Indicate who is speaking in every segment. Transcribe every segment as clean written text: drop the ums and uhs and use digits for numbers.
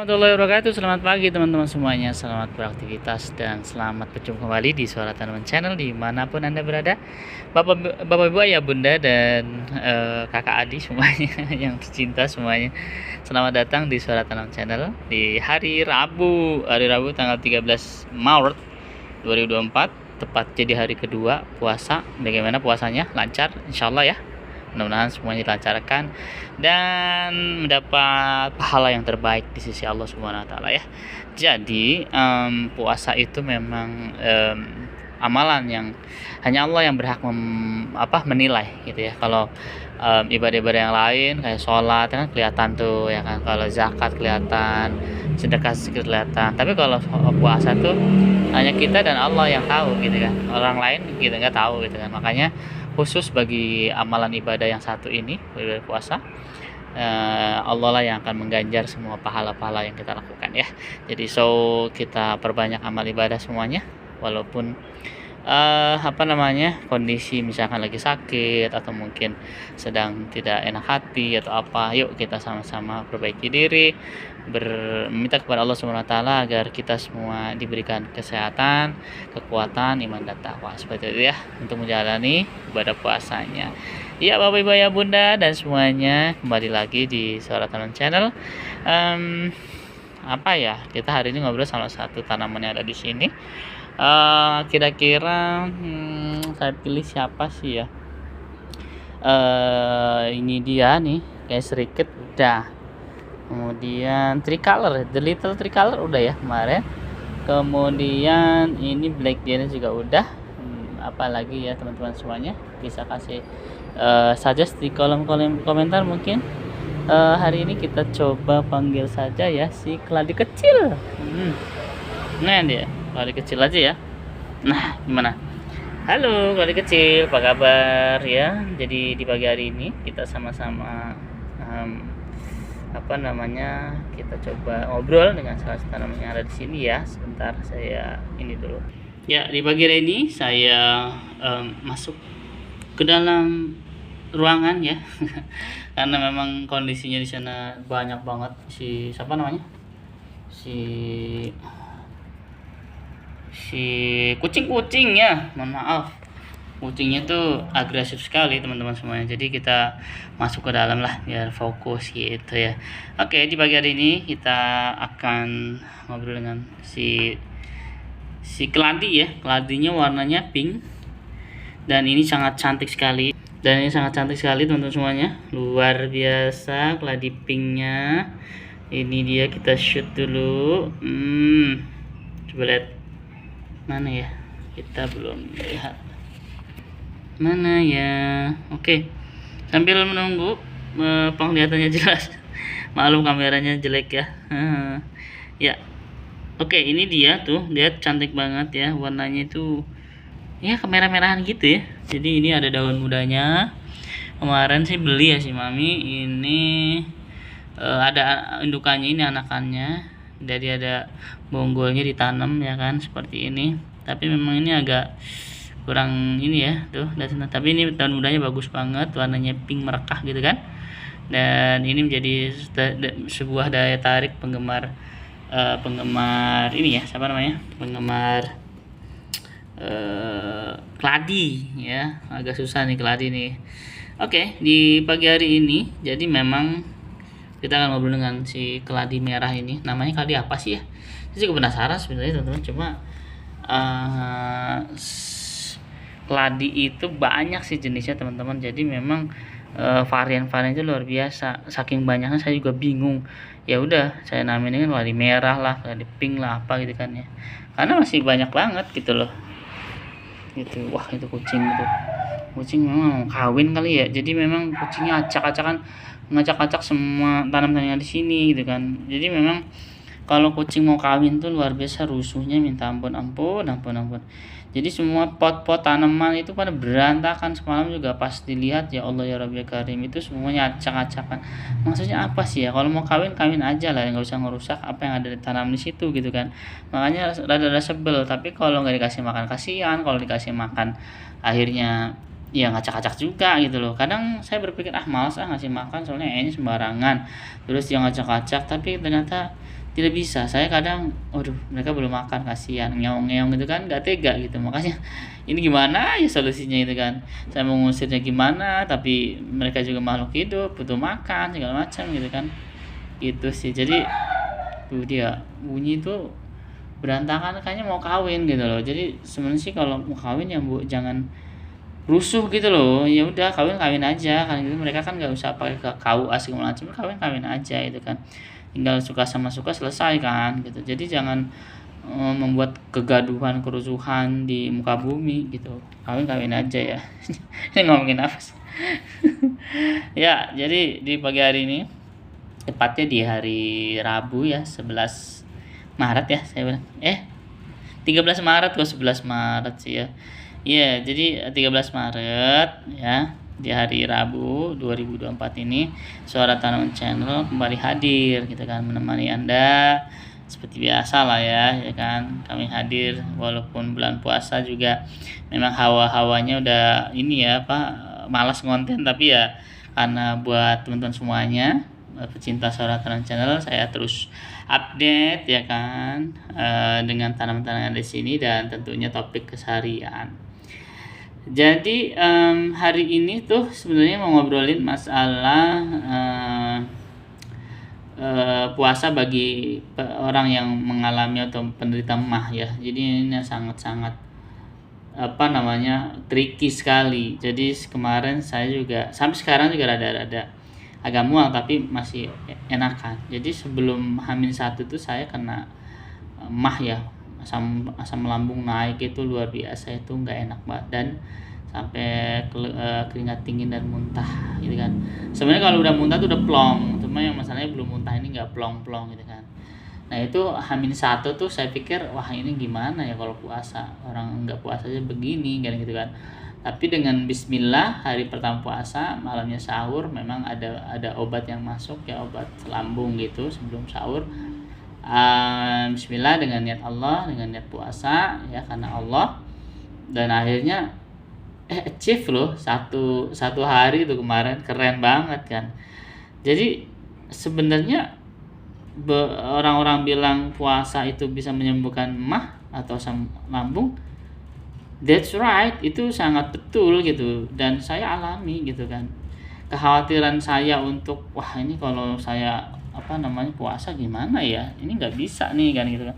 Speaker 1: Warahmatullahi wabarakatuh. Selamat pagi teman-teman semuanya. Selamat beraktivitas dan selamat berjumpa kembali di Suara Tanaman Channel dimanapun Anda berada. Bapak Ibu, Ayah Bunda dan kakak adik semuanya yang tercinta semuanya. Selamat datang di Suara Tanaman Channel di hari Rabu tanggal 13 Maret 2024, tepat jadi hari kedua puasa. Bagaimana puasanya? Lancar insyaallah ya. Mudah-mudahan semuanya dilancarkan dan mendapat pahala yang terbaik di sisi Allah Subhanahu wa taala ya. Jadi puasa itu memang amalan yang hanya Allah yang berhak menilai gitu ya. Kalau ibadah-ibadah yang lain kayak sholat kan kelihatan tuh ya kan, kalau zakat kelihatan, sedekah kelihatan. Tapi kalau puasa tuh hanya kita dan Allah yang tahu gitu kan. Orang lain kita nggak tahu gitu kan. Makanya khusus bagi amalan ibadah yang satu ini, ibadah puasa, Allah lah yang akan mengganjar semua pahala-pahala yang kita lakukan ya. Jadi kita perbanyak amal ibadah semuanya, walaupun kondisi misalkan lagi sakit atau mungkin sedang tidak enak hati atau apa, yuk kita sama-sama perbaiki diri, meminta kepada Allah Subhanahu wa taala agar kita semua diberikan kesehatan, kekuatan, iman dan takwa seperti itu ya untuk menjalani ibadah puasanya. Ya Bapak Ibu Ayah Bunda dan semuanya, kembali lagi di Suara Tanaman Channel. Kita hari ini ngobrol salah satu tanaman yang ada di sini. Kira-kira saya pilih siapa sih ya? Ini dia nih, kayak sedikit udah. Kemudian tricolor, the little tricolor udah ya kemarin. Kemudian ini black giant juga udah. Apalagi ya teman-teman semuanya, bisa kasih suggest di kolom komentar mungkin. Hari ini kita coba panggil saja ya si keladi kecil. Nah dia, keladi kecil aja ya. Nah, gimana? Halo keladi kecil, apa kabar ya? Jadi di pagi hari ini kita sama-sama kita coba ngobrol dengan salah satu tanaman yang ada di sini ya. Sebentar saya ini dulu. Ya, di pagi hari ini saya masuk ke dalam ruangan ya. Karena memang kondisinya di sana banyak banget si kucing-kucing ya. Mohon maaf. Kucingnya tuh agresif sekali teman-teman semuanya. Jadi kita masuk ke dalam lah biar fokus gitu ya. Oke, di pagi hari ini kita akan ngobrol dengan si keladi ya. Keladinya warnanya pink dan ini sangat cantik sekali. Teman-teman semuanya. Luar biasa keladi pinknya. Ini dia, kita shoot dulu. Coba lihat. Mana ya? Kita belum lihat. Mana ya? Oke. Sambil menunggu penglihatannya jelas. Maklum kameranya jelek ya. Ya. Oke, ini dia tuh. Lihat cantik banget ya. Warnanya itu ya kemerah-merahan gitu ya. Jadi ini ada daun mudanya. Kemarin sih beli ya si Mami. Ini ada indukannya, ini anakannya. Jadi ada bonggolnya ditanam ya kan, seperti ini. Tapi memang ini agak kurang ini ya tuh, tapi ini daun mudanya bagus banget, warnanya pink merekah gitu kan. Dan ini menjadi sebuah daya tarik penggemar ini ya, penggemar keladi ya. Agak susah nih keladi nih. Oke, di pagi hari ini jadi memang kita akan ngobrol dengan si keladi merah ini. Namanya keladi apa sih ya? Saya juga penasaran sebenarnya teman-teman. Cuma keladi itu banyak sih jenisnya teman-teman. Jadi memang varian-varian itu luar biasa. Saking banyaknya saya juga bingung. Ya udah, saya namain kan keladi merah lah, keladi pink lah, apa gitu kan ya. Karena masih banyak banget gitu loh. Gitu. Wah, itu kucing itu. Kucing memang kawin kali ya. Jadi memang kucingnya acak-acakan, ngacak-acak semua tanaman yang ada di sini gitu kan. Jadi memang kalau kucing mau kawin tuh luar biasa rusuhnya, minta ampun. Jadi semua pot-pot tanaman itu pada berantakan. Semalam juga pas dilihat, ya Allah ya Rabbi Karim, itu semuanya acak-acakan. Maksudnya apa sih ya? Kalau mau kawin aja lah, nggak usah ngerusak apa yang ada di tanam di situ gitu kan. Makanya rada sebel. Tapi kalau nggak dikasih makan kasihan, kalau dikasih makan akhirnya ya ngacak-acak juga gitu loh. Kadang saya berpikir malas ngasih makan, soalnya ini sembarangan, terus dia ngacak-acak. Tapi ternyata Tidak bisa. Saya kadang, aduh mereka belum makan, kasihan, ngeong-ngeong gitu kan, nggak tega gitu. Makanya ini gimana ya solusinya itu kan. Saya mau ngusirnya gimana, tapi mereka juga makhluk hidup, butuh makan segala macam gitu kan. Gitu sih. Jadi tuh dia bunyi tuh berantakan, kayaknya mau kawin gitu loh. Jadi sebenarnya sih kalau mau kawin ya Bu jangan rusuh gitu loh. Ya udah kawin aja kan gitu. Mereka kan nggak usah pakai ke KUA segala macam, kawin aja itu kan. Tinggal suka sama suka selesai kan gitu. Jadi jangan membuat kegaduhan, kerusuhan di muka bumi gitu. Kawin aja ya. Ini ngomongin apa sih? Ya, jadi di pagi hari ini, tepatnya di hari Rabu ya, 11 Maret ya saya bilang. 13 Maret kok, 11 Maret sih ya. Iya, jadi 13 Maret ya, di hari Rabu 2024 ini Suara Tanaman Channel kembali hadir gitu kan, menemani Anda seperti biasa lah ya kan. Kami hadir walaupun bulan puasa juga memang hawa-hawanya udah ini ya malas ngonten, tapi ya karena buat teman-teman semuanya pecinta Suara Tanaman Channel, saya terus update ya kan, dengan tanaman-tanaman di sini dan tentunya topik keseharian. Jadi hari ini tuh sebenarnya mau ngobrolin masalah puasa bagi orang yang mengalami atau penderita MAH ya. Jadi ini sangat-sangat tricky sekali. Jadi kemarin saya juga sampai sekarang juga rada-rada agak mual, tapi masih enakan. Jadi sebelum H-1 tuh saya kena MAH ya, asam lambung naik itu luar biasa, itu nggak enak banget, dan sampai keringat dingin dan muntah gitu kan. Sebenarnya kalau udah muntah tuh udah plong, cuma yang masalahnya belum muntah ini nggak plong-plong gitu kan. Nah itu H-1 tuh saya pikir wah ini gimana ya kalau puasa, orang nggak puasa aja begini kan gitu kan. Tapi dengan Bismillah hari pertama puasa, malamnya sahur, memang ada obat yang masuk ya, obat lambung gitu sebelum sahur. Bismillah dengan niat Allah, dengan niat puasa ya karena Allah, dan akhirnya achieve loh satu hari itu kemarin, keren banget kan. Jadi sebenarnya orang-orang bilang puasa itu bisa menyembuhkan MAH atau asam lambung. That's right, itu sangat betul gitu, dan saya alami gitu kan. Kekhawatiran saya untuk wah ini kalau saya puasa gimana ya, ini nggak bisa nih kan gitu kan.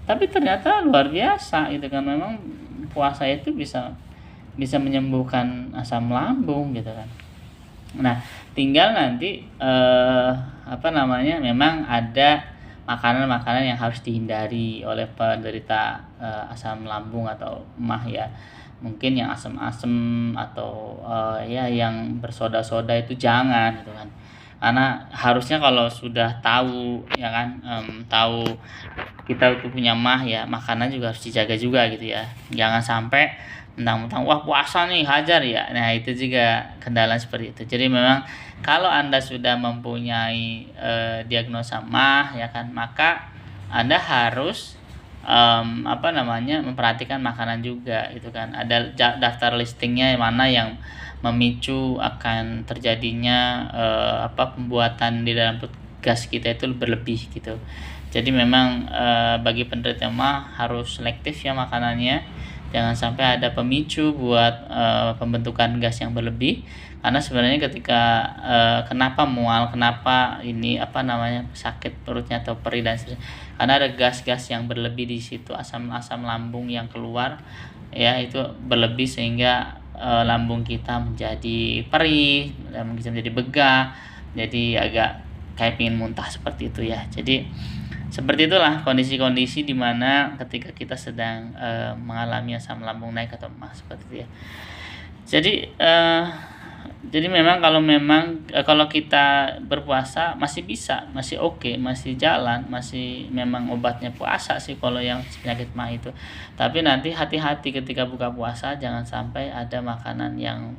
Speaker 1: Tapi ternyata luar biasa gitu kan, memang puasa itu bisa menyembuhkan asam lambung gitu kan. Nah tinggal nanti memang ada makanan-makanan yang harus dihindari oleh penderita asam lambung atau MAH ya. Mungkin yang asam-asam atau yang bersoda-soda itu jangan gitu kan. Karena harusnya kalau sudah tahu ya kan, tahu kita itu punya MAH ya, makanan juga harus dijaga juga gitu ya. Jangan sampai mentang-mentang wah puasa nih hajar ya. Nah itu juga kendala seperti itu. Jadi memang kalau Anda sudah mempunyai diagnosa MAH ya kan, maka Anda harus memperhatikan makanan juga gitu kan. Ada daftar listingnya mana yang memicu akan terjadinya pembuatan di dalam perut gas kita itu berlebih gitu. Jadi memang bagi penderita MAH harus selektif ya makanannya. Jangan sampai ada pemicu buat pembentukan gas yang berlebih. Karena sebenarnya ketika kenapa mual, kenapa ini sakit perutnya atau perih dan sebagainya, karena ada gas-gas yang berlebih di situ, asam lambung yang keluar ya itu berlebih sehingga lambung kita menjadi perih, lambung kita menjadi begah, jadi agak kayak pingin muntah seperti itu ya. Jadi seperti itulah kondisi-kondisi di mana ketika kita sedang mengalami asam lambung naik atau MAH seperti itu ya. Jadi memang kalau kita berpuasa masih bisa, masih oke, masih jalan, masih memang obatnya puasa sih kalau yang penyakit MAH itu. Tapi nanti hati-hati ketika buka puasa, jangan sampai ada makanan yang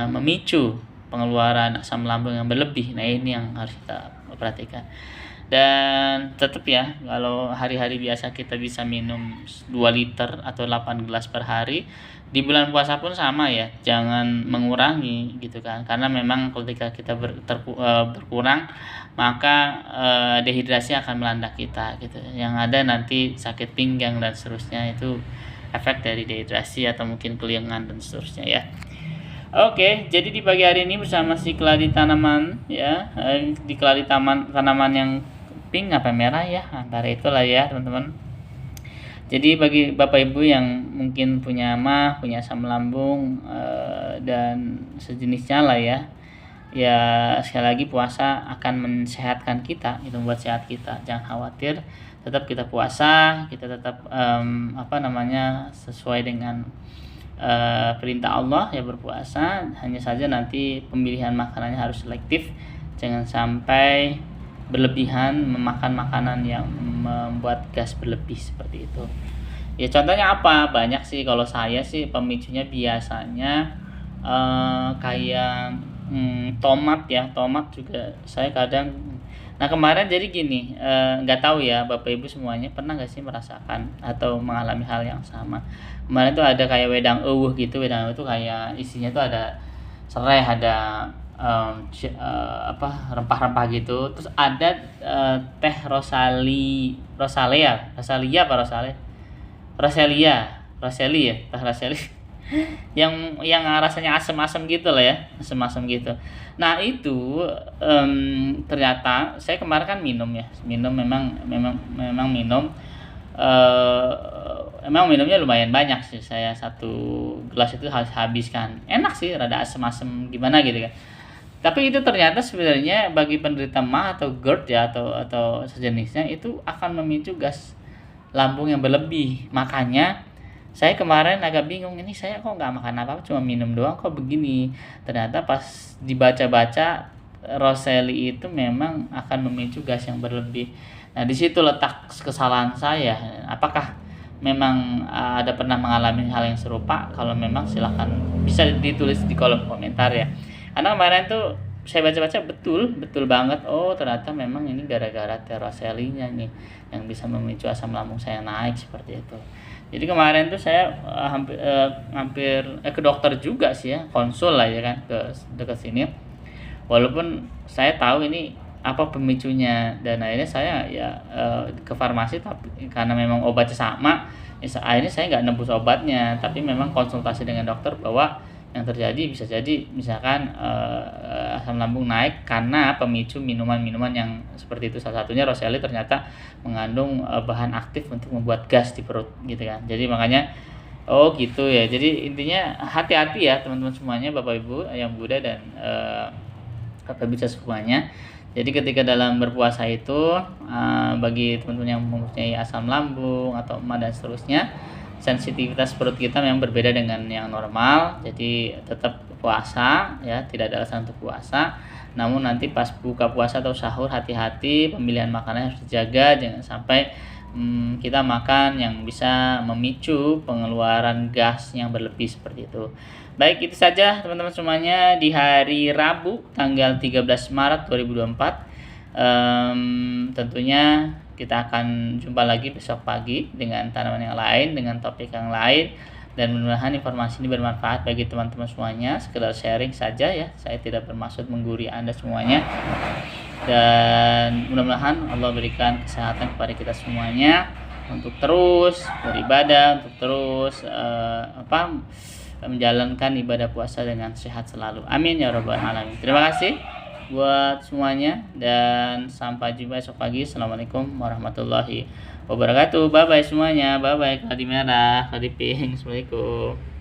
Speaker 1: memicu pengeluaran asam lambung yang berlebih. Nah ini yang harus kita perhatikan. Dan tetap ya, kalau hari-hari biasa kita bisa minum 2 liter atau 8 gelas per hari, di bulan puasa pun sama ya, jangan mengurangi gitu kan. Karena memang ketika kita berkurang, maka dehidrasi akan melanda kita gitu. Yang ada nanti sakit pinggang dan seterusnya, itu efek dari dehidrasi atau mungkin kelingan dan seterusnya ya. Oke, jadi di pagi hari ini bersama si keladi tanaman ya, di keladi tanaman yang pink apa merah ya, antara itulah ya teman-teman. Jadi bagi bapak ibu yang mungkin punya mah, punya asam lambung dan sejenisnya lah ya, ya sekali lagi puasa akan mensehatkan kita, itu membuat sehat kita, jangan khawatir, tetap kita puasa, kita tetap sesuai dengan perintah Allah ya berpuasa. Hanya saja nanti pemilihan makanannya harus selektif, jangan sampai berlebihan memakan makanan yang membuat gas berlebih seperti itu. Ya contohnya apa? Banyak sih, kalau saya sih pemicunya biasanya kayak tomat ya, tomat juga saya kadang. Nah kemarin jadi gini, nggak tahu ya bapak ibu semuanya pernah nggak sih merasakan atau mengalami hal yang sama. Kemarin tuh ada kayak wedang gitu, wedang itu kayak isinya tuh ada serai, ada rempah-rempah gitu, terus ada teh Roseli ya, teh Roseli yang rasanya asam-asam gitu lah ya, asam-asam gitu. Nah itu ternyata saya kemarin kan minum memang minum, emang minumnya lumayan banyak sih, saya 1 gelas itu harus habiskan. Enak sih, rada asam-asam gimana gitu kan. Tapi itu ternyata sebenarnya bagi penderita MAH atau GERD ya, atau sejenisnya, itu akan memicu gas lambung yang berlebih. Makanya saya kemarin agak bingung, ini saya kok nggak makan apa-apa, cuma minum doang kok begini. Ternyata pas dibaca-baca, Roseli itu memang akan memicu gas yang berlebih. Nah di situ letak kesalahan saya. Apakah memang ada pernah mengalami hal yang serupa? Kalau memang silahkan bisa ditulis di kolom komentar ya. Karena kemarin tuh saya baca-baca betul banget, oh ternyata memang ini gara-gara Roselinya nih yang bisa memicu asam lambung saya naik seperti itu. Jadi kemarin tuh saya hampir ke dokter juga sih ya, konsul lah ya kan, ke dekat sini. Walaupun saya tahu ini apa pemicunya, dan akhirnya saya ya ke farmasi, tapi karena memang obatnya sama, akhirnya saya nggak nebus obatnya, tapi memang konsultasi dengan dokter bahwa yang terjadi bisa jadi misalkan asam lambung naik karena pemicu minuman-minuman yang seperti itu. Salah satunya Roseli ternyata mengandung bahan aktif untuk membuat gas di perut gitu kan. Jadi makanya oh gitu ya. Jadi intinya hati-hati ya teman-teman semuanya, Bapak Ibu yang Buddha dan kakak bisa semuanya. Jadi ketika dalam berpuasa itu bagi teman-teman yang mempunyai asam lambung atau emah dan seterusnya, sensitivitas perut kita memang berbeda dengan yang normal. Jadi tetap puasa ya, tidak ada alasan untuk puasa. Namun nanti pas buka puasa atau sahur, hati-hati pemilihan makanan harus dijaga, jangan sampai kita makan yang bisa memicu pengeluaran gas yang berlebih seperti itu. Baik, itu saja teman-teman semuanya di hari Rabu tanggal 13 Maret 2024. Tentunya kita akan jumpa lagi besok pagi dengan tanaman yang lain, dengan topik yang lain, dan mudah-mudahan informasi ini bermanfaat bagi teman-teman semuanya. Sekedar sharing saja ya, saya tidak bermaksud menggurui Anda semuanya, dan mudah-mudahan Allah berikan kesehatan kepada kita semuanya untuk terus beribadah, untuk terus menjalankan ibadah puasa dengan sehat selalu. Amin ya rabbal alamin. Terima kasih buat semuanya, dan sampai jumpa esok pagi. Assalamualaikum warahmatullahi wabarakatuh. Bye bye semuanya. Bye bye keladi merah, keladi pink. Assalamualaikum.